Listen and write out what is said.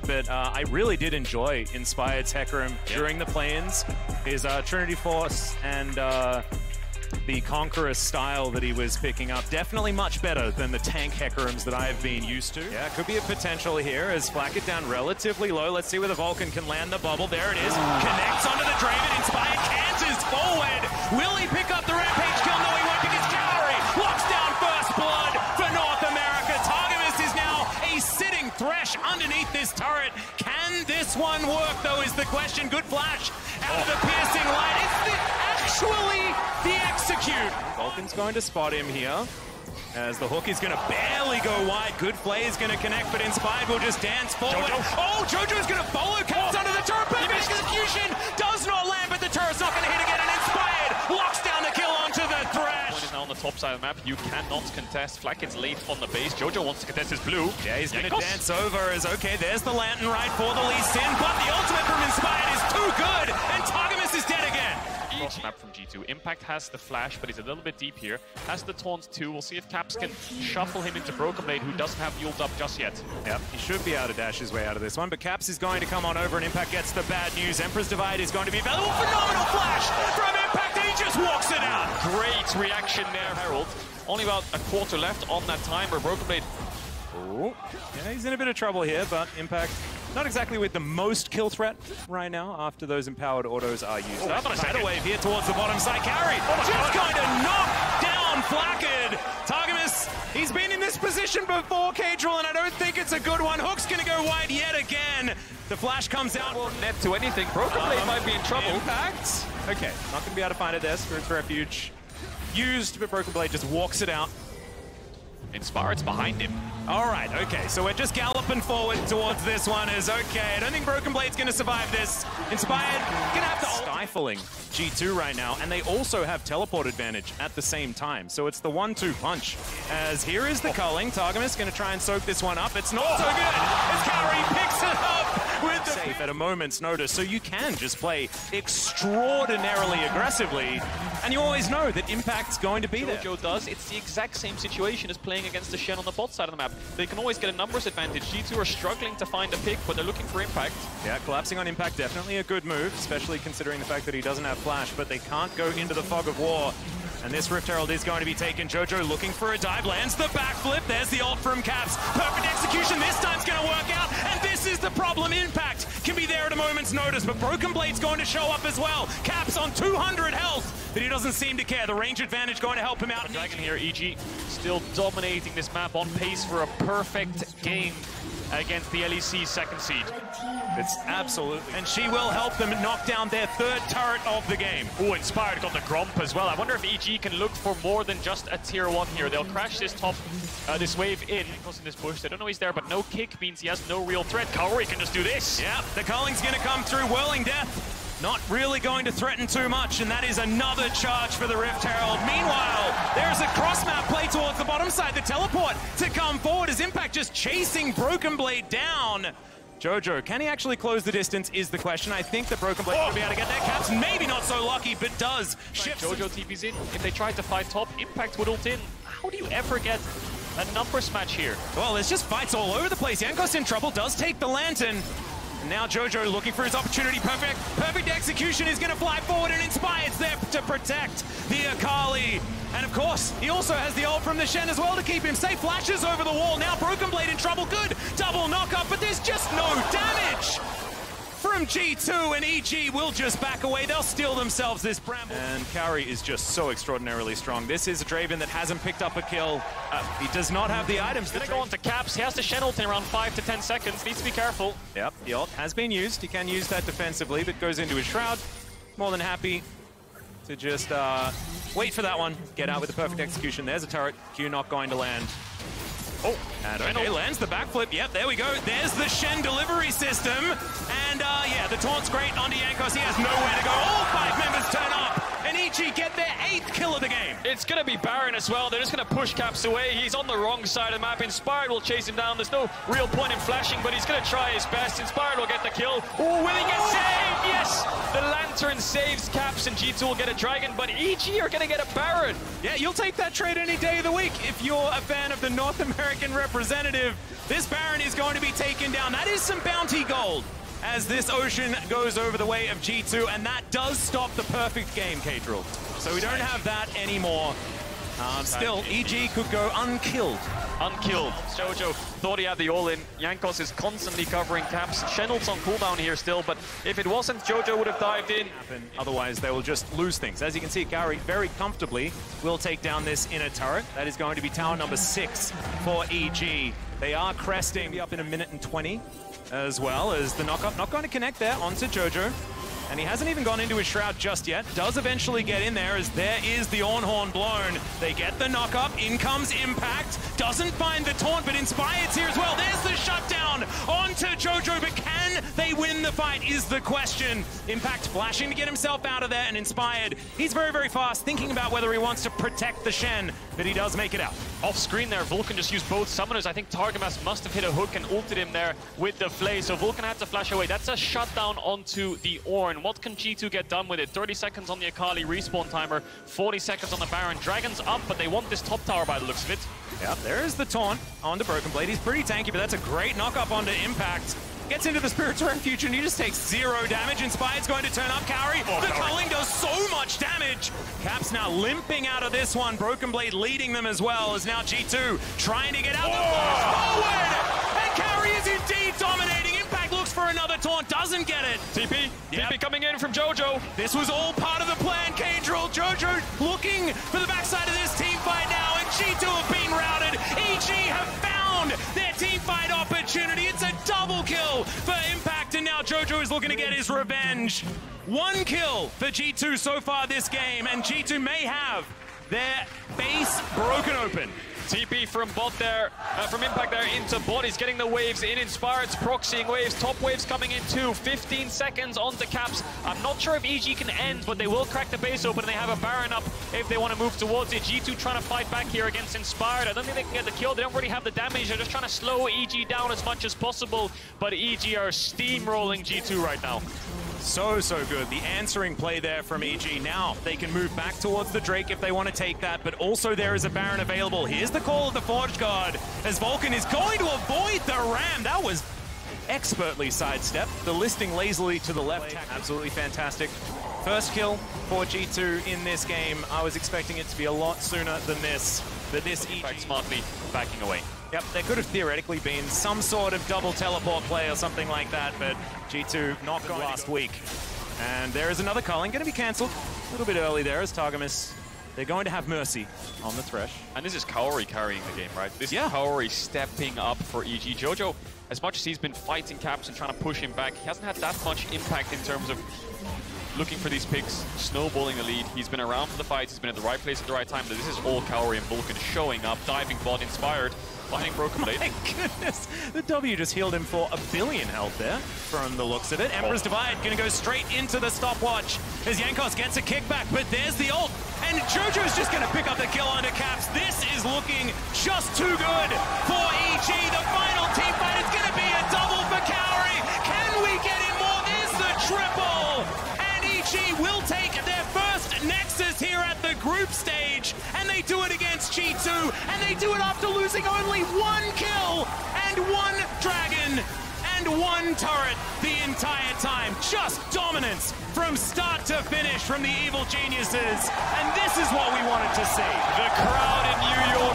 but I really did enjoy Inspired's Hecarim during the play-ins. His Trinity Force and the Conqueror style that he was picking up, definitely much better than the tank Hecarims that I've been used to. Yeah, could be a potential here as Flack it down relatively low. Let's see where the Vulcan can land the bubble. There it is. Connects onto the Draven. Inspired canters forward. Will he pick up the Rampage kill? No, he won't, because Gallery locks down first blood for North America. Targamas is now a sitting Thresh underneath this turret. Can this one work, though, is the question. Good flash out of the piercing light. It's actually the execute. Vulcan's going to spot him here, as the hook is going to barely go wide. Good play is going to connect, but Inspired will just dance forward. Jojo's going to follow, comes under the turret. Perfect execution does not land, but the turret's not going to hit again, and Inspired locks down the kill onto the Thresh. Point is now on the top side of the map. You cannot contest. Flack gets late on the base. Jojo wants to contest his blue. Yeah, he's going to dance over as, okay, there's the Lantern right for the Lee Sin, but the ultimate from Inspired is too good, and Targamas is dead again. Cross map from G2. Impact has the flash, but he's a little bit deep here. Has the taunt too. We'll see if Caps can shuffle him into Broken Blade, who doesn't have the ult up just yet. Yep, he should be able to dash his way out of this one, but Caps is going to come on over, and Impact gets the bad news. Emperor's Divide is going to be available. Phenomenal flash from Impact, and he just walks it out. Great reaction there, Herald. Only about a quarter left on that timer. Broken Blade. Oh, yeah, he's in a bit of trouble here, but Impact not exactly with the most kill threat right now after those empowered autos are used up. Tidal wave here towards the bottom side. Carry just going to knock down Flacked. Targamas, he's been in this position before, Kadril, and I don't think it's a good one. Hook's going to go wide yet again. The flash comes out. Won't net to anything. Broken Blade might be in trouble. Impact. Okay, not going to be able to find it there. Spirit's Refuge used, but Broken Blade just walks it out. Inspired's behind him. All right, okay, so we're just galloping forward towards this one. Is okay. I don't think Broken Blade's going to survive this. Inspired gonna have to stifling G2 right now, and they also have teleport advantage at the same time. So it's the 1-2 punch. As here is the culling. Targamas going to try and soak this one up. It's not so good as Carry picks it up with the safe at a moment's notice. So you can just play extraordinarily aggressively, and you always know that Impact's going to be there. Jojo does. It's the exact same situation as playing against the Shen on the bot side of the map. They can always get a numbers advantage. G2 are struggling to find a pick, but they're looking for Impact. Yeah, collapsing on Impact, definitely a good move, especially considering the fact that he doesn't have flash, but they can't go into the fog of war. And this Rift Herald is going to be taken. Jojo looking for a dive, lands the backflip. There's the ult from Caps. Perfect execution. This time's going to work out. And this is the problem. Impact can be there at a moment's notice, but Broken Blade's going to show up as well. Caps on 200 health, but he doesn't seem to care. The range advantage going to help him out. Dragon here, EG still dominating this map, on pace for a perfect game against the LEC second seed. It's absolutely. And she will help them knock down their third turret of the game. Oh, Inspired got the Gromp as well. I wonder if EG can look for more than just a tier 1 here. They'll crash this top, this wave in. Because in this push, they don't know he's there, but no kick means he has no real threat. Kaori can just do this. Yeah, the culling's going to come through. Whirling Death not really going to threaten too much, and that is another charge for the Rift Herald. Meanwhile, there's a cross-map play towards the bottom side. The teleport to come forward as Impact just chasing Broken Blade down. Jojo, can he actually close the distance is the question. I think the Broken Blade will be able to get that. Caps maybe not so lucky, but does. Jojo TP's in. If they tried to fight top, Impact would ult in. How do you ever get a numbers match here? Well, there's just fights all over the place. Jankos in trouble, does take the Lantern. Now Jojo looking for his opportunity. Perfect execution is going to fly forward, and Inspired's there to protect the Akali. And of course, he also has the ult from the Shen as well to keep him safe. Flashes over the wall. Now Broken Blade in trouble. Good double knockup, but there's just no damage from G2, and EG will just back away. They'll steal themselves this Bramble. And Kaori is just so extraordinarily strong. This is a Draven that hasn't picked up a kill. He does not have the items. Gonna go on to Caps. He has the Shen ult in around 5 to 10 seconds. Needs to be careful. Yep, the ult has been used. He can use that defensively, but goes into his Shroud. More than happy to just wait for that one. Get out with the perfect execution. There's a turret. Q not going to land. Oh, and okay, lands the backflip. Yep, there we go. There's the Shen delivery system. And yeah, the taunt's great onto Jankos. He has nowhere to go. All 5 members turn up. And EG get their 8th kill of the game. It's going to be Baron as well. They're just going to push Caps away. He's on the wrong side of the map. Inspired will chase him down. There's no real point in flashing, but he's going to try his best. Inspired will get the kill. Oh, will he get saved? Yes! The Lantern saves Caps, and G2 will get a Dragon, but EG are going to get a Baron. Yeah, you'll take that trade any day of the week if you're a fan of the North American American representative. This Baron is going to be taken down. That is some bounty gold as this Ocean goes over the way of G2, and that does stop the perfect game, KazaLoLL. So we don't have that anymore. Still, EG could go unkilled. Unkilled. Jojo thought he had the all-in. Jankos is constantly covering caps. Shenel's on cooldown here still, but if it wasn't, Jojo would have dived in. Otherwise, they will just lose things. As you can see, Gary very comfortably will take down this inner turret. That is going to be tower number 6 for EG. They are cresting. Be up in 1 minute and 20 as well as the knock-up. Not going to connect there onto Jojo. And he hasn't even gone into his shroud just yet. Does eventually get in there as there is the Ornhorn blown. They get the knock-up. In comes Impact. Doesn't find the taunt, but Inspired's here as well. There's the shutdown onto Jojo, but can they win the fight is the question. Impact flashing to get himself out of there, and Inspired, he's very, very fast, thinking about whether he wants to protect the Shen, but he does make it out. Off screen there, Vulcan just used both summoners. I think Targamas must have hit a hook and ulted him there with the Flay, so Vulcan had to flash away. That's a shutdown onto the Ornn. What can G2 get done with it? 30 seconds on the Akali respawn timer, 40 seconds on the Baron. Dragon's up, but they want this top tower by the looks of it. Yep, there is the taunt onto Broken Blade. He's pretty tanky, but that's a great knock-up onto Impact. Gets into the Spirit's Refuge, and he just takes 0 damage. Inspired's going to turn up Kauri. The culling does so much damage. Caps now limping out of this one. Broken Blade leading them as well, as now G2 trying to get out the flash forward. And Kauri is indeed dominating. Impact looks for another taunt, doesn't get it. TP. Yep. TP coming in from Jojo. This was all part of the plan, KazaLoLL. Jojo looking for the backside of this team fight now, and G2 have been routed. EG have found their team fight opportunity. It's a double kill for Impact, and now Jojo is looking to get his revenge. 1 kill for G2 so far this game, and G2 may have their base broken open. TP from bot there, from Impact there into bot. He's getting the waves in. Inspired's proxying waves. Top waves coming in too. 15 seconds onto Caps. I'm not sure if EG can end, but they will crack the base open, and they have a Baron up if they want to move towards it. G2 trying to fight back here against Inspired. I don't think they can get the kill. They don't really have the damage. They're just trying to slow EG down as much as possible, but EG are steamrolling G2 right now. So good. The answering play there from EG. Now they can move back towards the Drake if they want to take that, but also there is a Baron available. Here's the call of the Forge Guard as Vulcan is going to avoid the ram. That was expertly sidestepped. The listing lazily to the left. Absolutely fantastic. First kill for G2 in this game. I was expecting it to be a lot sooner than this, but this EG smartly backing away. Yep, there could have theoretically been some sort of double teleport play or something like that, but G2 not going last week. And there is another culling, going to be cancelled a little bit early there as Targamas. They're going to have Mercy on the Thresh. And this is Kaori carrying the game, right? This is Kaori stepping up for EG. Jojo, as much as he's been fighting Caps and trying to push him back, he hasn't had that much impact in terms of looking for these picks, snowballing the lead. He's been around for the fights, he's been at the right place at the right time, but this is all Kaori and Vulcan showing up, diving bot, Inspired, finding Broken Blade. My goodness, the W just healed him for 1 billion health there, from the looks of it. Emperor's Divide gonna go straight into the stopwatch as Jankos gets a kickback, but there's the ult, and Jojo's just gonna pick up the kill onto Caps. This is looking just too good for EG. The final team fight is gonna be a double for Kaori. Can we get in more? There's the triple, and EG will take their first Nexus here at the group stage, and they do it against G2, and they do it after losing only 1 kill and 1 dragon and 1 turret the entire time. Just dominance from start to finish from the evil geniuses, and this is what we wanted to see. The crowd in New York